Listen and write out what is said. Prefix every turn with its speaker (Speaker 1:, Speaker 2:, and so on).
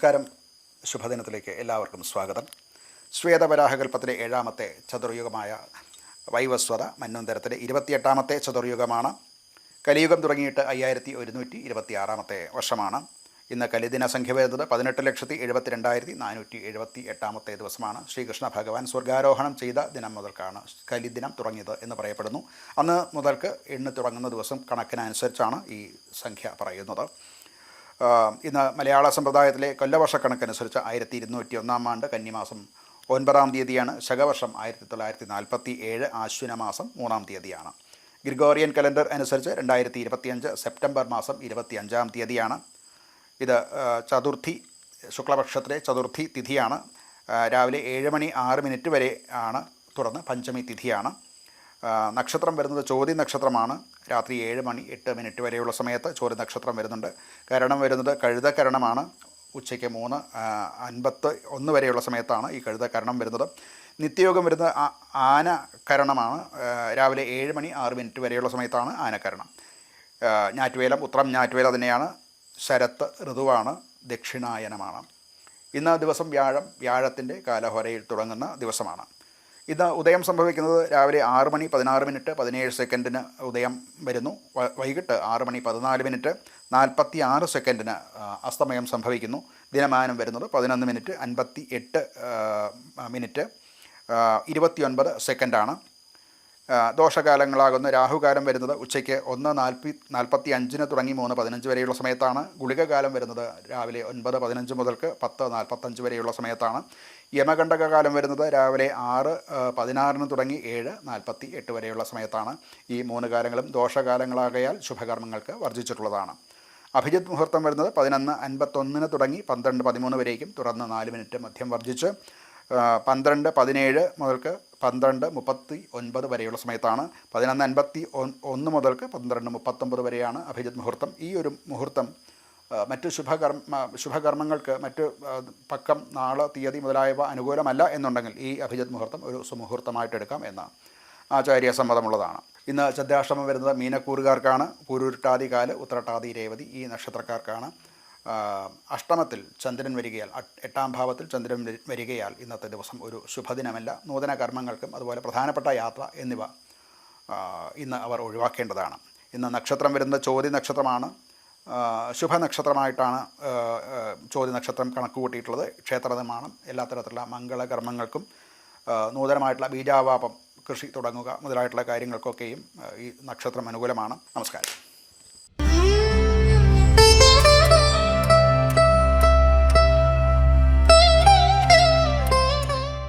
Speaker 1: നമസ്കാരം. ശുഭദിനത്തിലേക്ക് എല്ലാവർക്കും സ്വാഗതം. ശ്വേതവരാഹകൽപ്പത്തിലെ 7ാമത്തെ ചതുർയുഗമായ വൈവസ്വത മന്വന്തരത്തിലെ 28ാമത്തെ ചതുർയുഗമാണ്. കലിയുഗം തുടങ്ങിയിട്ട് 5126ാമത്തെ വർഷമാണ്. ഇന്ന് കലിദിന സംഖ്യ വരുന്നത് 18,72,478ാമത്തെ ദിവസമാണ്. ശ്രീകൃഷ്ണ ഭഗവാൻ സ്വർഗാരോഹണം ചെയ്ത ദിനം മുതൽക്കാണ് കലിദിനം തുടങ്ങിയത് എന്ന് പറയപ്പെടുന്നു. അന്ന് മുതൽക്ക് എണ്ണി തുടങ്ങുന്ന ദിവസം കണക്കിനനുസരിച്ചാണ് ഈ സംഖ്യ പറയുന്നത്. ഇന്ന് മലയാള സമ്പ്രദായത്തിലെ കൊല്ലവർഷക്കണക്കനുസരിച്ച് 1201 ആണ്ട് കന്നിമാസം 9-ാം തീയതിയാണ്. ശകവർഷം 1947 ആശ്വിന മാസം 3-ാം തീയതിയാണ്. ഗ്രിഗോറിയൻ കലണ്ടർ അനുസരിച്ച് 2025 സെപ്റ്റംബർ മാസം 25-ാം തീയതിയാണ്. ഇത് ചതുർത്ഥി, ശുക്ലപക്ഷത്തിലെ ചതുർത്ഥി തിഥിയാണ്. രാവിലെ 7:06 വരെ ആണ്. തുടർന്ന് പഞ്ചമി തിഥിയാണ്. നക്ഷത്രം വരുന്നത് ചോതി നക്ഷത്രമാണ്. രാത്രി 7:08 വരെയുള്ള സമയത്ത് ചോതി നക്ഷത്രം വരുന്നുണ്ട്. കരണം വരുന്നത് കഴുതക്കരണമാണ്. ഉച്ചയ്ക്ക് 3:51 വരെയുള്ള സമയത്താണ് ഈ കഴുതക്കരണം വരുന്നത്. നിത്യയോഗം വരുന്നത് ആനക്കരണമാണ്. രാവിലെ 7:06 വരെയുള്ള സമയത്താണ് ആനക്കരണം. ഞാറ്റുവേലം ഉത്രം ഞാറ്റുവേല തന്നെയാണ്. ശരത്ത് ഋതുവാണ്. ദക്ഷിണായനമാണ്. ഇന്ന് ദിവസം വ്യാഴത്തിൻ്റെ കാലഹോരയിൽ തുടങ്ങുന്ന ദിവസമാണ്. ഇന്ന് ഉദയം സംഭവിക്കുന്നത് രാവിലെ 6:16 ഉദയം വരുന്നു. വൈകിട്ട് 6:14 46 അസ്തമയം സംഭവിക്കുന്നു. ദിനമാനം വരുന്നത് 11:58 29 ദോഷകാലങ്ങളാകുന്ന രാഹുകാലം വരുന്നത് ഉച്ചയ്ക്ക് 1:45 തുടങ്ങി 3:15 വരെയുള്ള സമയത്താണ്. ഗുളികകാലം വരുന്നത് രാവിലെ 9:15 മുതൽക്ക് 10:45 വരെയുള്ള സമയത്താണ്. യമകണ്ഠകാലം വരുന്നത് രാവിലെ 6:16 തുടങ്ങി 7:48 വരെയുള്ള സമയത്താണ്. ഈ 3 കാലങ്ങളും ദോഷകാലങ്ങളാകയാൽ ശുഭകർമ്മങ്ങൾക്ക് വർജിച്ചിട്ടുള്ളതാണ്. അഭിജിത്ത് മുഹൂർത്തം വരുന്നത് 11:51 തുടങ്ങി 12:13 വരേക്കും, തുടർന്ന് 4 മിനിറ്റ് മധ്യം വർജിച്ച് 12:17 മുതൽക്ക് 12:39 വരെയുള്ള സമയത്താണ്. 11:51 മുതൽക്ക് 12:39 വരെയാണ് അഭിജിത്ത് മുഹൂർത്തം. ഈ ഒരു മുഹൂർത്തം മറ്റ് ശുഭകർമ്മങ്ങൾക്ക് മറ്റ് പക്കം, നാള്, തീയതി മുതലായവ അനുകൂലമല്ല എന്നുണ്ടെങ്കിൽ ഈ അഭിജിത്ത് മുഹൂർത്തം ഒരു സുമുഹൂർത്തമായിട്ടെടുക്കാം എന്ന് ആചാര്യ സമ്മതമുള്ളതാണ്. ഇന്ന് ചന്ദ്രാഷ്ടമം വരുന്നത് മീനക്കൂറുകാർക്കാണ്. പൂരുരുട്ടാതി കാല്, ഉത്രട്ടാതി രേവതി ഈ നക്ഷത്രക്കാർക്കാണ്. അഷ്ടമത്തിൽ ചന്ദ്രൻ വരികയാൽ, 8ാം ഭാവത്തിൽ ചന്ദ്രൻ വരികയാൽ ഇന്നത്തെ ദിവസം ഒരു ശുഭദിനമല്ല. നൂതന കർമ്മങ്ങൾക്കും അതുപോലെ പ്രധാനപ്പെട്ട യാത്ര എന്നിവ ഇന്ന് അവർ ഒഴിവാക്കേണ്ടതാണ്. ഇന്ന് നക്ഷത്രം വരുന്നത് ചോതി നക്ഷത്രമാണ്. ശുഭനക്ഷത്രമായിട്ടാണ് ചോതി നക്ഷത്രം കണക്ക് കൂട്ടിയിട്ടുള്ളത്. ക്ഷേത്രനിർമ്മാണം, എല്ലാ തരത്തിലുള്ള മംഗളകർമ്മങ്ങൾക്കും നൂതനമായിട്ടുള്ള ബീജാവാപം, കൃഷി തുടങ്ങുക മുതലായിട്ടുള്ള കാര്യങ്ങൾക്കൊക്കെയും ഈ നക്ഷത്രം അനുകൂലമാണ്. നമസ്കാരം.